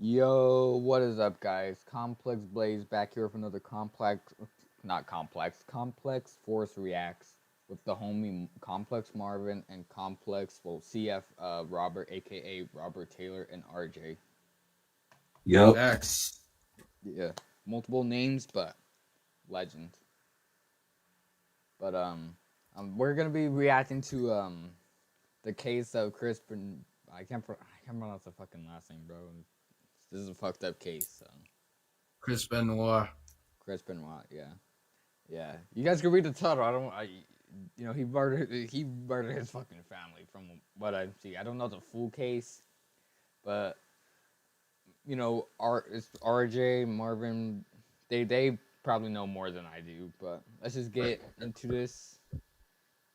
Yo, what is up, guys? Complex Blaze back here with another complex Force Reacts with the homie Complex Marvin and CF Robert, aka Robert Taylor and RJ. Yep. Facts. Yeah, multiple names, but legend. But we're gonna be reacting to the case of I can't pronounce the fucking last name, bro. This is a fucked up case. So. Chris Benoit. Chris Benoit, yeah. You guys can read the title. He murdered his fucking family from what I see. I don't know the full case, but it's RJ Marvin. They probably know more than I do. But let's just get into this.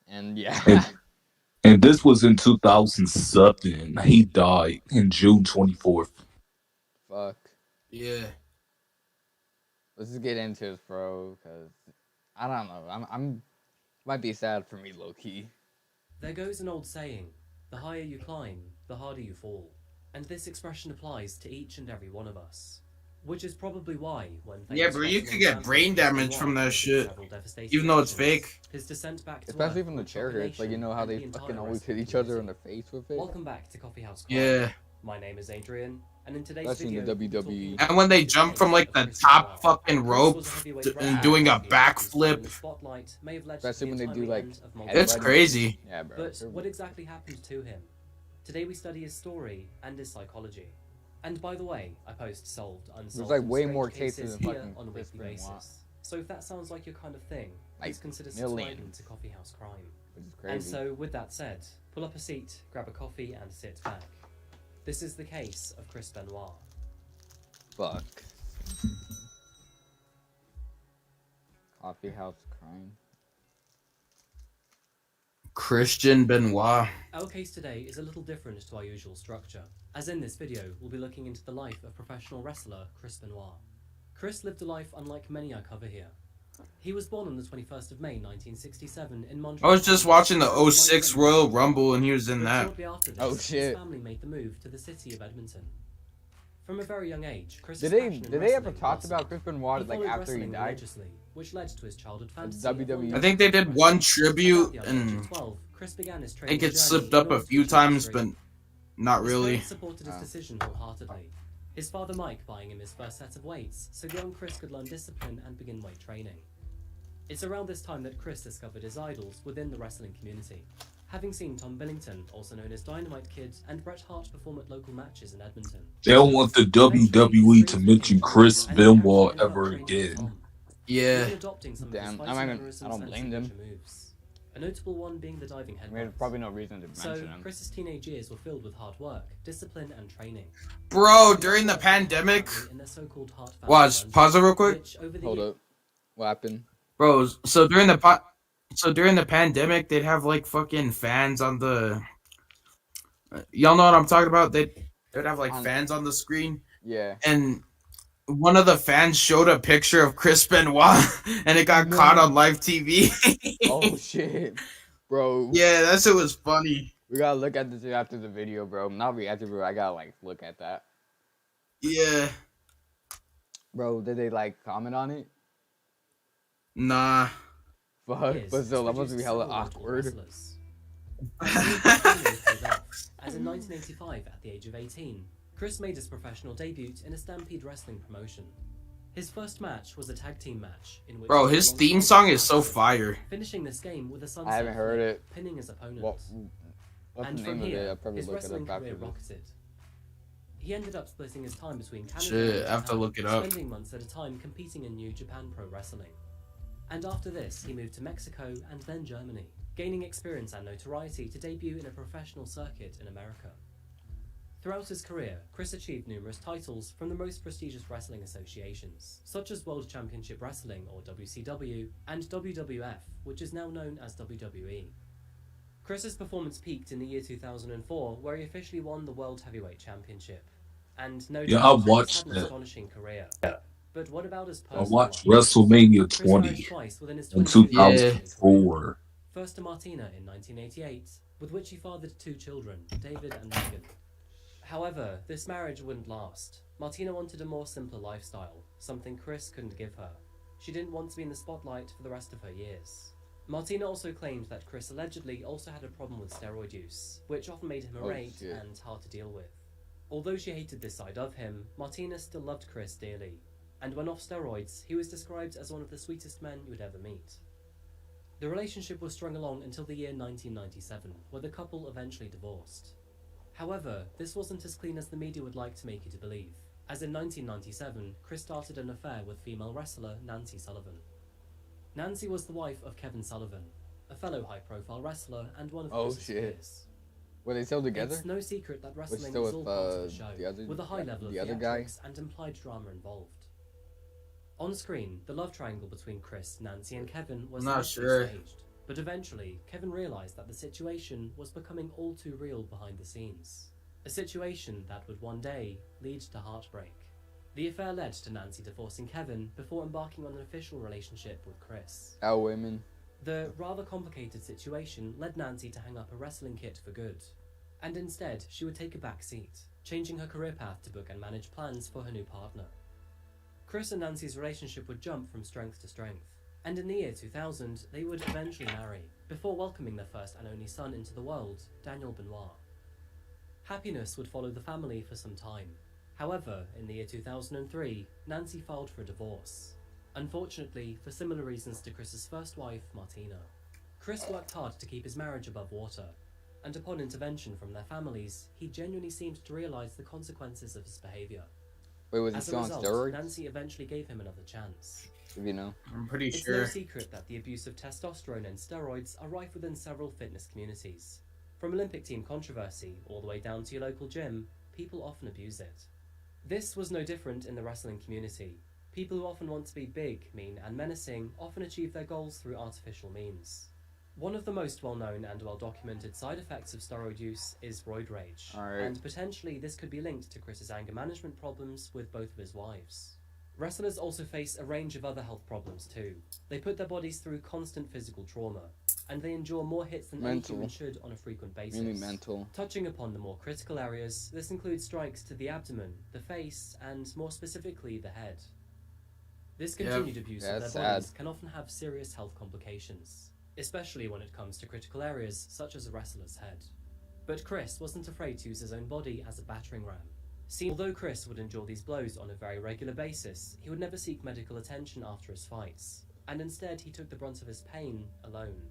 And yeah, And this was in 2007. He died in June 24th. fuck. Yeah. Let's just get into this, bro. Cause I don't know. I'm might be sad for me, low key. There goes an old saying, the higher you climb, the harder you fall. And this expression applies to each and every one of us. Which is probably why, when Yeah, bro, you could get brain damage from that shit. Even though it's fake. His descent back to especially from the chair hits, like how they fucking always hit each other in the face with it. Welcome back to Coffee House Crime. Yeah. My name is Adrian, and in today's especially video, in the WWE. And when they jump from like the top fucking rope and doing a backflip. Especially when they do like It's crazy. Yeah, bro. But what exactly happened to him? Today we study his story and his psychology. And by the way, I post solved, unsolved, there's like way strange more cases than here fucking on a Chris weekly Benoit. basis. So if that sounds like your kind of thing, Like, please consider subscribing millions. to Coffee House Crime. Which is crazy. And so, with that said, pull up a seat, grab a coffee, and sit back. This is the case of Chris Benoit. Fuck. Coffee House Crime. Christian Benoit. Our case today is a little different to our usual structure, as in this video we'll be looking into the life of professional wrestler Chris Benoit. Chris lived a life unlike many I cover here. He was born on the 21st of May 1967 in Montreal. I was just watching the 06 Royal Rumble and he was in that. Shortly after this, Oh, shit. his family made the move to the city of Edmonton. From a very young age, Chris Did they ever talk about Chris Benoit like after he died? Which led to his childhood fantasy. WWE. I think they did one tribute and I think it slipped up a few times, but not really. His supported his decision wholeheartedly. His father Mike buying him his first set of weights so young Chris could learn discipline and begin weight training. It's around this time that Chris discovered his idols within the wrestling community, having seen Tom Billington, also known as Dynamite Kid, and Bret Hart perform at local matches in Edmonton. They don't want the WWE to mention Chris Benoit ever again. Yeah. Damn, I don't blame them. A notable one being the diving headbutt. There's probably no reason to mention him. Chris's teenage years were filled with hard work, discipline, and training. Bro, during the pandemic. Watch, pause it real quick. Hold up. What happened? Bro, so during the pandemic, they'd have like fucking fans on the. Y'all know what I'm talking about? They'd have like fans on the screen. Yeah. And one of the fans showed a picture of Chris Benoit, and it got caught on live TV. Oh shit, bro. Yeah, that shit was funny. We gotta look at this after the video, bro. Not reactive, bro. I gotta like look at that. Yeah. Bro, did they like comment on it? Nah. Fuck, but still, that must be hella awkward. As in 1985, at the age of 18, Chris made his professional debut in a Stampede Wrestling promotion. His first match was a tag team match in which Bro, his theme song is so fire. Finishing this game with a sunset I haven't heard it. pinning his opponent. What's And the from name of here, it? I'll probably his look it wrestling up career after this. rocketed. He ended up splitting his time between Canada Shit, and I have to Japan, look it up. spending months at a time competing in New Japan Pro Wrestling. And after this, he moved to Mexico and then Germany, gaining experience and notoriety to debut in a professional circuit in America. Throughout his career, Chris achieved numerous titles from the most prestigious wrestling associations, such as World Championship Wrestling, or WCW, and WWF, which is now known as WWE. Chris's performance peaked in the year 2004, where he officially won the World Heavyweight Championship. And no Yeah, doubt, I watched Chris had an that. astonishing career. But what about his I personal watched life? WrestleMania Chris married 20 twice within his in 20 years of his career. 2004. First to Martina in 1988, with which he fathered 2 children, David and Megan. However, this marriage wouldn't last. Martina wanted a more simpler lifestyle, something Chris couldn't give her. She didn't want to be in the spotlight for the rest of her years. Martina also claimed that Chris allegedly also had a problem with steroid use, which often made him irate and hard to deal with. Although she hated this side of him, Martina still loved Chris dearly, and when off steroids, he was described as one of the sweetest men you would ever meet. The relationship was strung along until the year 1997, where the couple eventually divorced. However, this wasn't as clean as the media would like to make you to believe, as in 1997, Chris started an affair with female wrestler Nancy Sullivan. Nancy was the wife of Kevin Sullivan, a fellow high-profile wrestler and one of Chris's peers. Were they still together? It's no secret that wrestling still was all with, part of the show, with a high level of the other guy? theatrics and implied drama involved. On screen, the love triangle between Chris, Nancy and Kevin was staged, but eventually, Kevin realised that the situation was becoming all too real behind the scenes. A situation that would one day lead to heartbreak. The affair led to Nancy divorcing Kevin before embarking on an official relationship with Chris. Our women. The rather complicated situation led Nancy to hang up a wrestling kit for good, and instead she would take a back seat, changing her career path to book and manage plans for her new partner. Chris and Nancy's relationship would jump from strength to strength, and in the year 2000 they would eventually marry, before welcoming their first and only son into the world, Daniel Benoit. Happiness would follow the family for some time. However, in the year 2003, Nancy filed for a divorce. Unfortunately, for similar reasons to Chris's first wife, Martina. Chris worked hard to keep his marriage above water, and upon intervention from their families, he genuinely seemed to realise the consequences of his behaviour. Wait, was he As a still on result, steroids? Nancy eventually gave him another chance. If you know. I'm pretty It's sure. no secret that the abuse of testosterone and steroids are rife within several fitness communities. From Olympic team controversy all the way down to your local gym, people often abuse it. This was no different in the wrestling community. People who often want to be big, mean and menacing often achieve their goals through artificial means. One of the most well-known and well-documented side effects of steroid use is roid rage, and potentially this could be linked to Chris's anger management problems with both of his wives. Wrestlers also face a range of other health problems too. They put their bodies through constant physical trauma, and they endure more hits than any human should on a frequent basis. Mainly mental. Touching upon the more critical areas, this includes strikes to the abdomen, the face, and more specifically the head. This continued abuse of their bodies can often have serious health complications, especially when it comes to critical areas such as a wrestler's head. But Chris wasn't afraid to use his own body as a battering ram. See, although Chris would endure these blows on a very regular basis, he would never seek medical attention after his fights, and instead he took the brunt of his pain alone.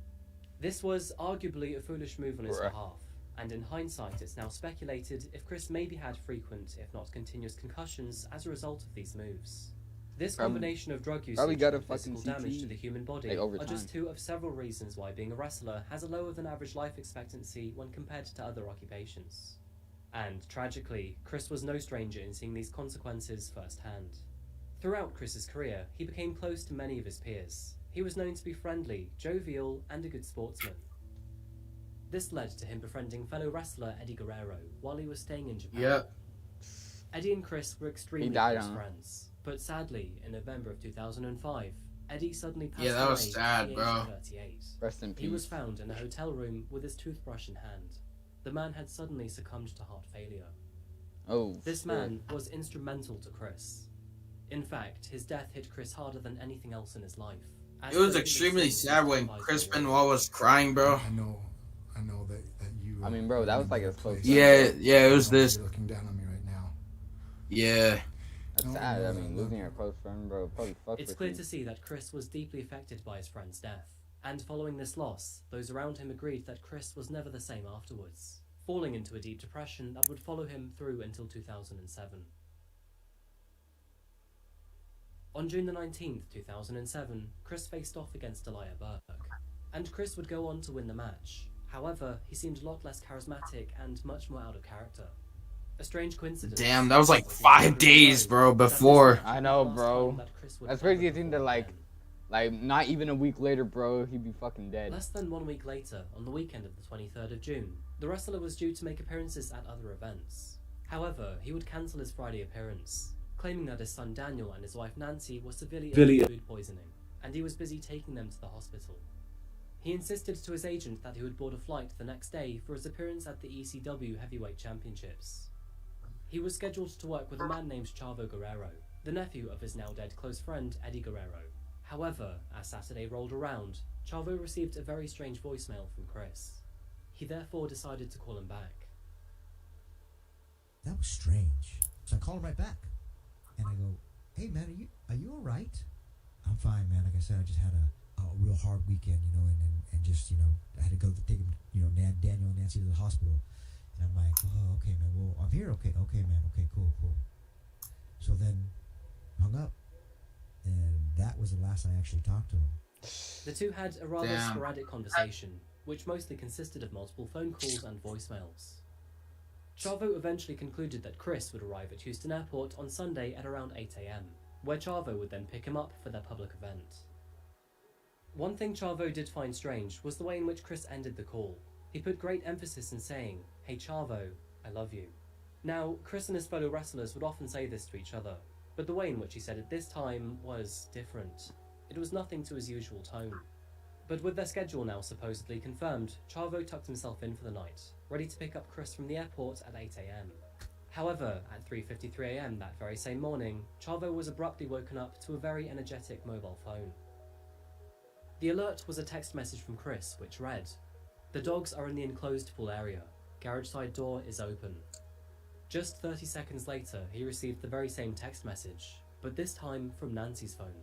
This was arguably a foolish move on his behalf, and in hindsight it's now speculated if Chris maybe had frequent, if not continuous concussions as a result of these moves. This combination of drug usage and physical damage to the human body are just two of several reasons why being a wrestler has a lower than average life expectancy when compared to other occupations. And tragically, Chris was no stranger in seeing these consequences firsthand. Throughout Chris's career, he became close to many of his peers. He was known to be friendly, jovial, and a good sportsman. This led to him befriending fellow wrestler Eddie Guerrero while he was staying in Japan. Eddie and Chris were extremely close friends, but sadly, in November of 2005, Eddie suddenly passed away that was sad, at the bro. age of 38. Rest in peace. He was found in a hotel room with his toothbrush in hand. The man had suddenly succumbed to heart failure. This man was instrumental to Chris. In fact, his death hit Chris harder than anything else in his life. It was extremely sad when Chris Benoit was crying, bro. I know that you. I mean, bro, that was like as close. Yeah, it was this. You're looking down on me right now. Yeah. That's sad. I mean, losing your close friend, bro, probably fucked It's with clear you. to see that Chris was deeply affected by his friend's death, and following this loss, those around him agreed that Chris was never the same afterwards, falling into a deep depression that would follow him through until 2007. On June the 19th, 2007, Chris faced off against Elia Burke, and Chris would go on to win the match. However, he seemed a lot less charismatic and much more out of character. A strange coincidence. Damn, that was like 5 days, bro, before. I know, bro. That's crazy to think that, like, not even a week later, bro, he'd be fucking dead. Less than 1 week later, on the weekend of the 23rd of June, the wrestler was due to make appearances at other events. However, he would cancel his Friday appearance, claiming that his son Daniel and his wife Nancy were severely ill with food poisoning, and he was busy taking them to the hospital. He insisted to his agent that he would board a flight the next day for his appearance at the ECW Heavyweight Championships. He was scheduled to work with a man named Chavo Guerrero, the nephew of his now dead close friend Eddie Guerrero. However, as Saturday rolled around, Chavo received a very strange voicemail from Chris. He therefore decided to call him back. That was strange. So I call him right back. And I go, hey man, are you all right? I'm fine, man. Like I said, I just had a real hard weekend, and just, I had to go take him, Daniel and Nancy to the hospital. And I'm like, oh, okay, man. Well, I'm here. Okay, man. Okay, cool. So then hung up. And that was the last I actually talked to him. The two had a rather sporadic conversation, which mostly consisted of multiple phone calls and voicemails. Chavo eventually concluded that Chris would arrive at Houston Airport on Sunday at around 8 a.m, where Chavo would then pick him up for their public event. One thing Chavo did find strange was the way in which Chris ended the call. He put great emphasis in saying, "Hey Chavo, I love you." Now, Chris and his fellow wrestlers would often say this to each other, but the way in which he said it this time was different. It was nothing to his usual tone. But with their schedule now supposedly confirmed, Chavo tucked himself in for the night, ready to pick up Chris from the airport at 8 a.m. However, at 3:53 a.m. that very same morning, Chavo was abruptly woken up to a very energetic mobile phone. The alert was a text message from Chris, which read, "The dogs are in the enclosed pool area. Garage side door is open." Just 30 seconds later, he received the very same text message, but this time from Nancy's phone.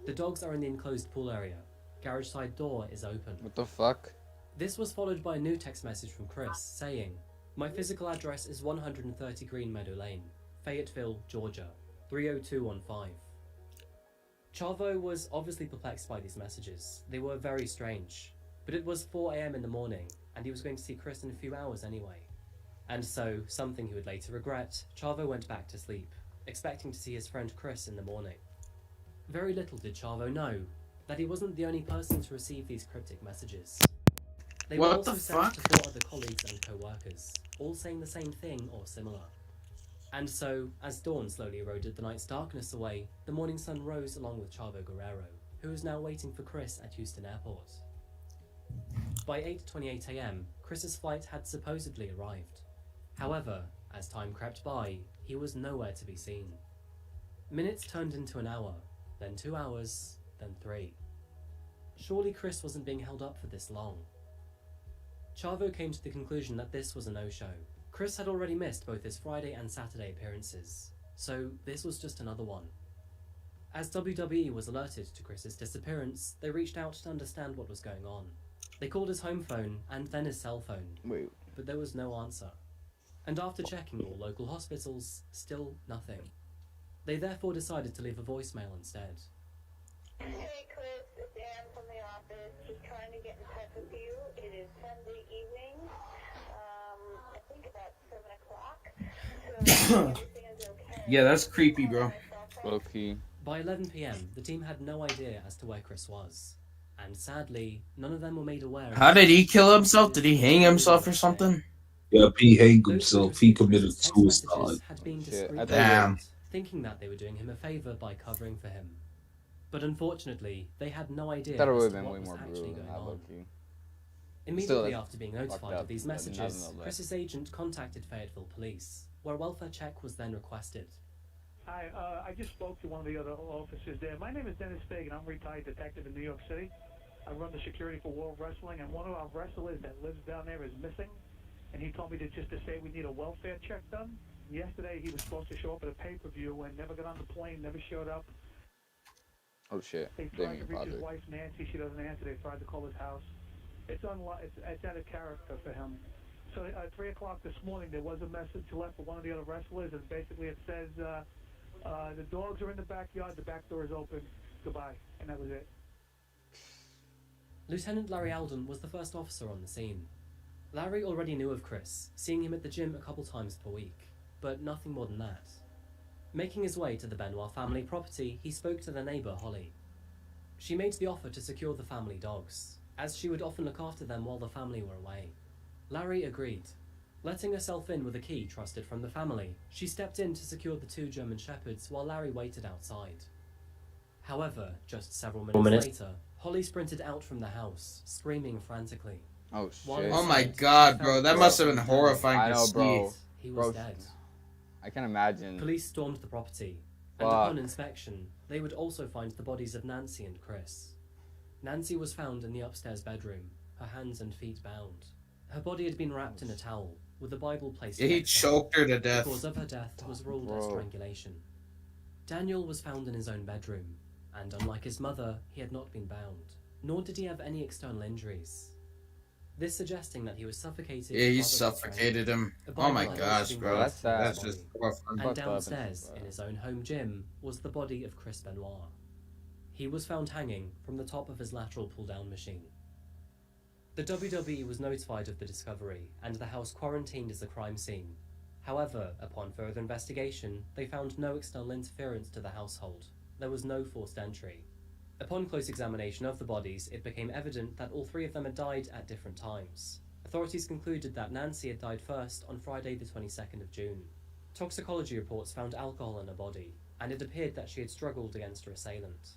"The dogs are in the enclosed pool area. Garage side door is open." What the fuck? This was followed by a new text message from Chris saying, "My physical address is 130 Green Meadow Lane, Fayetteville, Georgia, 30215. Chavo was obviously perplexed by these messages. They were very strange. But it was 4 a.m. in the morning, and he was going to see Chris in a few hours anyway. And so, something he would later regret, Chavo went back to sleep, expecting to see his friend Chris in the morning. Very little did Chavo know that he wasn't the only person to receive these cryptic messages. They were What also the sent fuck? to 4 other colleagues and co-workers, all saying the same thing or similar. And so, as dawn slowly eroded the night's darkness away, the morning sun rose along with Chavo Guerrero, who was now waiting for Chris at Houston Airport. By 8:28 a.m, Chris's flight had supposedly arrived. However, as time crept by, he was nowhere to be seen. Minutes turned into an hour, then 2 hours, then 3. Surely Chris wasn't being held up for this long. Chavo came to the conclusion that this was a no-show. Chris had already missed both his Friday and Saturday appearances, so this was just another one. As WWE was alerted to Chris's disappearance, they reached out to understand what was going on. They called his home phone and then his cell phone, Wait. but there was no answer. And after checking all local hospitals, still nothing. They therefore decided to leave a voicemail instead. Hey Chris, it's Ann from the office. Just trying to get in touch with you. It is Sunday evening. I think about 7 o'clock. So everything is okay. Yeah, that's creepy, bro. Low key. By 11 p.m, the team had no idea as to where Chris was. And sadly, none of them were made aware of How did he kill himself? Did he hang himself or something? Yep, he hanged Those who himself. He received committed Chris's text suicide. messages had been Shit, discreetly I thought Damn. deleted, thinking that they were doing him a favour by covering for him. But unfortunately, they had no idea That would as have to been what way was more actually brutal than going that, on. low key. Immediately Still, after being fucked notified up of these that nothing messages, of that. Chris's agent contacted Fayetteville Police, where a welfare check was then requested. Hi, I just spoke to one of the other officers there. My name is Dennis Fagan. I'm a retired detective in New York City. I run the security for World Wrestling, and one of our wrestlers that lives down there is missing. And he told me to say we need a welfare check done. Yesterday, he was supposed to show up at a pay-per-view and never got on the plane, never showed up. Oh shit. They Didn't tried to even reach his bother. wife, Nancy. She doesn't answer. They tried to call his house. It's out of character for him. So at 3 o'clock this morning, there was a message left for one of the other wrestlers, and basically it says, the dogs are in the backyard, the back door is open, goodbye. And that was it. Lieutenant Larry Alden was the first officer on the scene. Larry already knew of Chris, seeing him at the gym a couple times per week, but nothing more than that. Making his way to the Benoit family property, he spoke to their neighbour, Holly. She made the offer to secure the family dogs, as she would often look after them while the family were away. Larry agreed. Letting herself in with a key trusted from the family, she stepped in to secure the 2 German Shepherds while Larry waited outside. However, just several minutes later, Holly sprinted out from the house, screaming frantically. Oh While shit. Oh my inside, god, she bro. felt That Chris must have been was horrifying I to know, see. bro. He was Bro, dead. I can imagine. Police stormed the property, and Fuck. upon inspection, they would also find the bodies of Nancy and Chris. Nancy was found in the upstairs bedroom, her hands and feet bound. Her body had been wrapped in a towel, with a Bible placed Yeah, he next to her. choked her to The death. cause of her death was ruled as Bro. strangulation. Daniel was found in his own bedroom, and unlike his mother, he had not been bound, nor did he have any external injuries. This suggesting that he was suffocated. Yeah, he rather than suffocated him. A Oh my Bible gosh, had been bro. wrapped That's around That's his just body. rough. And fucked up and downstairs, shit, in bro. his own home gym, was the body of Chris Benoit. He was found hanging from the top of his lateral pull-down machine. The WWE was notified of the discovery, and the house quarantined as a crime scene. However, upon further investigation, they found no external interference to the household. There was no forced entry. Upon close examination of the bodies, it became evident that all three of them had died at different times. Authorities concluded that Nancy had died first on Friday the 22nd of June. Toxicology reports found alcohol in her body, and it appeared that she had struggled against her assailant.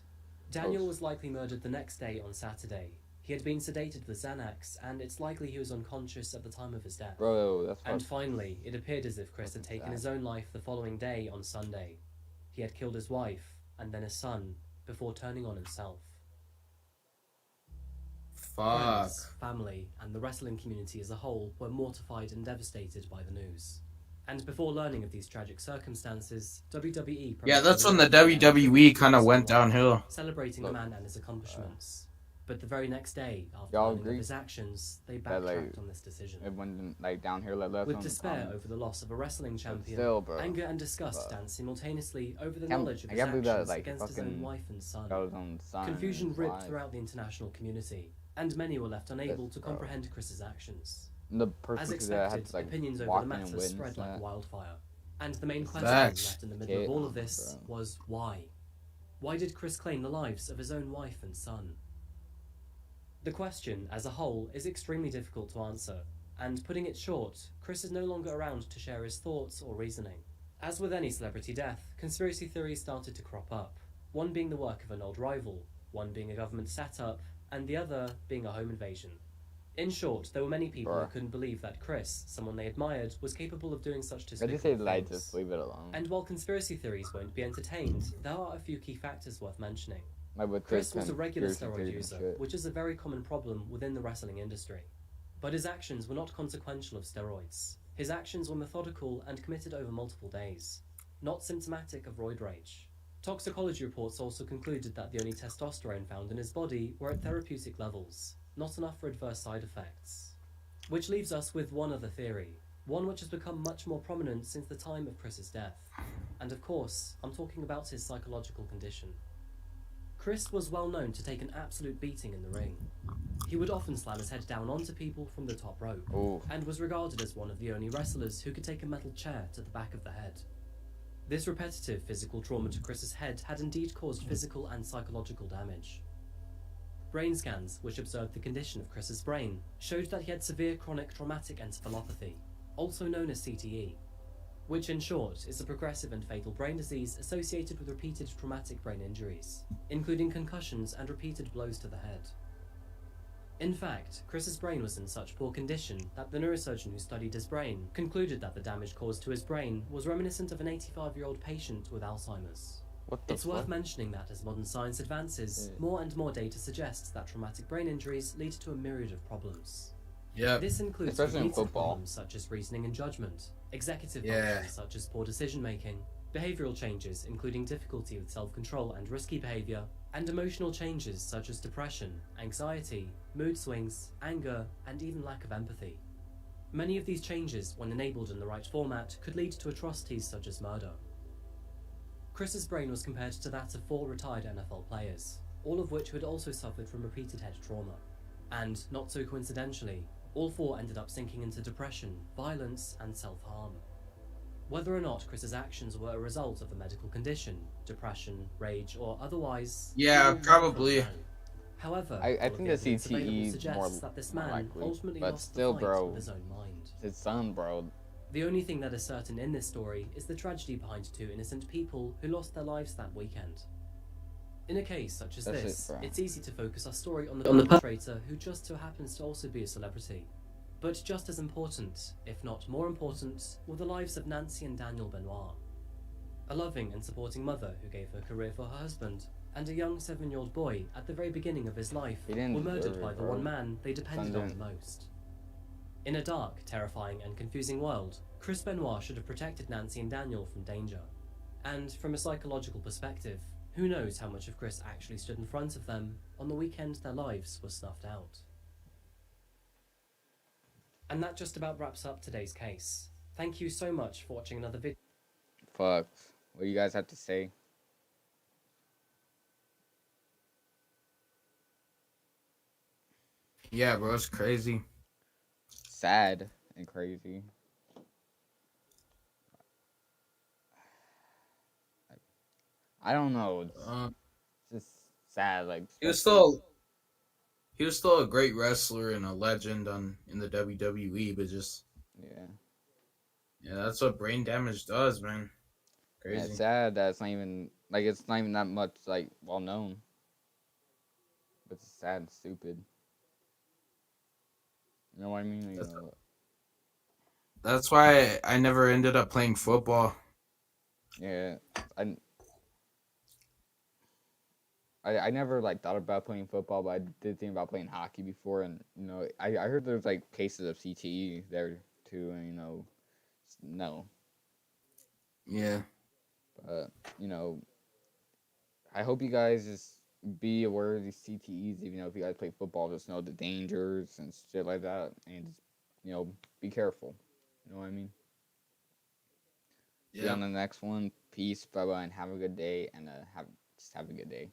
Daniel was likely murdered the next day on Saturday. He had been sedated with Xanax, and it's likely he was unconscious at the time of his death. Bro, that's And fucked. finally, it appeared as if Chris had taken his own life the following day on Sunday. He had killed his wife, and then his son, before turning on himself. Fuck. Friends, family, and the wrestling community as a whole were mortified and devastated by the news. And before learning of these tragic circumstances, WWE... Yeah, that's when the WWE kind of went downhill. Celebrating the man and his accomplishments. But the very next day, after Y'all learning of agree his actions, they that, backtracked like, on this decision. It went like down here like left With on the despair comments. over the loss of a wrestling champion, still, bro. anger and disgust But- danced simultaneously over the Can't- knowledge of I his can't believe that, actions like, against his own fucking wife and son. Got his own son. Confusion and ripped wife. throughout the international community, and many were left unable Yes, to bro. comprehend Chris's actions. And the As person that expected, had to like opinions over walk the in and matter witness spread like that. wildfire. And the main question Facts. left in the middle of Okay, all of this bro. was why? Why did Chris claim the lives of his own wife and son? The question, as a whole, is extremely difficult to answer, and putting it short, Chris is no longer around to share his thoughts or reasoning. As with any celebrity death, conspiracy theories started to crop up, one being the work of an old rival, one being a government setup, and the other being a home invasion. In short, there were many people who Bruh. couldn't believe that Chris, someone they admired, was capable of doing such I despicable just say like things. just leave it alone. And while conspiracy theories won't be entertained, there are a few key factors worth mentioning. Like with Chris was this a regular conspiracy steroid theories and user, shit. which is a very common problem within the wrestling industry. But his actions were not consequential of steroids. His actions were methodical and committed over multiple days, not symptomatic of roid rage. Toxicology reports also concluded that the only testosterone found in his body were at therapeutic levels, not enough for adverse side effects. Which leaves us with one other theory, one which has become much more prominent since the time of Chris's death. And of course, I'm talking about his psychological condition. Chris was well known to take an absolute beating in the ring. He would often slam his head down onto people from the top rope, Ooh. and was regarded as one of the only wrestlers who could take a metal chair to the back of the head. This repetitive physical trauma to Chris's head had indeed caused physical and psychological damage. Brain scans, which observed the condition of Chris's brain, showed that he had severe chronic traumatic encephalopathy, also known as CTE, which in short is a progressive and fatal brain disease associated with repeated traumatic brain injuries, including concussions and repeated blows to the head. In fact, Chris's brain was in such poor condition that the neurosurgeon who studied his brain concluded that the damage caused to his brain was reminiscent of an 85-year-old patient with Alzheimer's. What the It's fuck? worth mentioning that as modern science advances, Yeah. more and more data suggests that traumatic brain injuries lead to a myriad of problems. Yep. This includes Especially in cognitive football. problems such as reasoning and judgment, executive Yeah. functions such as poor decision-making, behavioral changes including difficulty with self-control and risky behavior, and emotional changes such as depression, anxiety, mood swings, anger, and even lack of empathy. Many of these changes, when enabled in the right format, could lead to atrocities such as murder. Chris's brain was compared to that of 4 retired NFL players, all of which had also suffered from repeated head trauma. And, not so coincidentally, all 4 ended up sinking into depression, violence, and self-harm. Whether or not Chris's actions were a result of a medical condition, depression, rage, or otherwise... Yeah, we don't probably. know. However, I all of think the the evidence available CTE is suggests more- that this more man likely, ultimately but lost still, the fight bro. with his own mind. His son, bro. The only thing that is certain in this story is the tragedy behind 2 innocent people who lost their lives that weekend. In a case such as That's it, this, bro. it's easy to focus our story on the perpetrator who just so happens to also be a celebrity. But just as important, if not more important, were the lives of Nancy and Daniel Benoit. A loving and supporting mother who gave her career for her husband, and a young 7-year-old boy at the very beginning of his life He didn't were murdered deserve by it, the bro. one man they depended on the most. In a dark, terrifying and confusing world, Chris Benoit should have protected Nancy and Daniel from danger. And from a psychological perspective, who knows how much of Chris actually stood in front of them on the weekend their lives were snuffed out. And that just about wraps up today's case. Thank you so much for watching another video. Fuck. What do you guys have to say? Yeah, bro, it's crazy. Sad and crazy. I don't know. It's just sad. Like He was especially- still a great wrestler and a legend in the WWE, but just yeah. that's what brain damage does, man. Yeah, Crazy. it's sad that it's not even like it's not even that much like well known. But it's sad and stupid. You know what I mean? You know, That's why I never ended up playing football. yeah. I never like thought about playing football, but I did think about playing hockey before, and you know I heard there's like cases of CTE there too, and you know, no, Yeah. but you know, I hope you guys just be aware of these CTEs. If you know if you guys play football, just know the dangers and shit like that, and just you know be careful. You know what I mean? See you on the next one. Peace, bye bye, and have a good day, and just have a good day.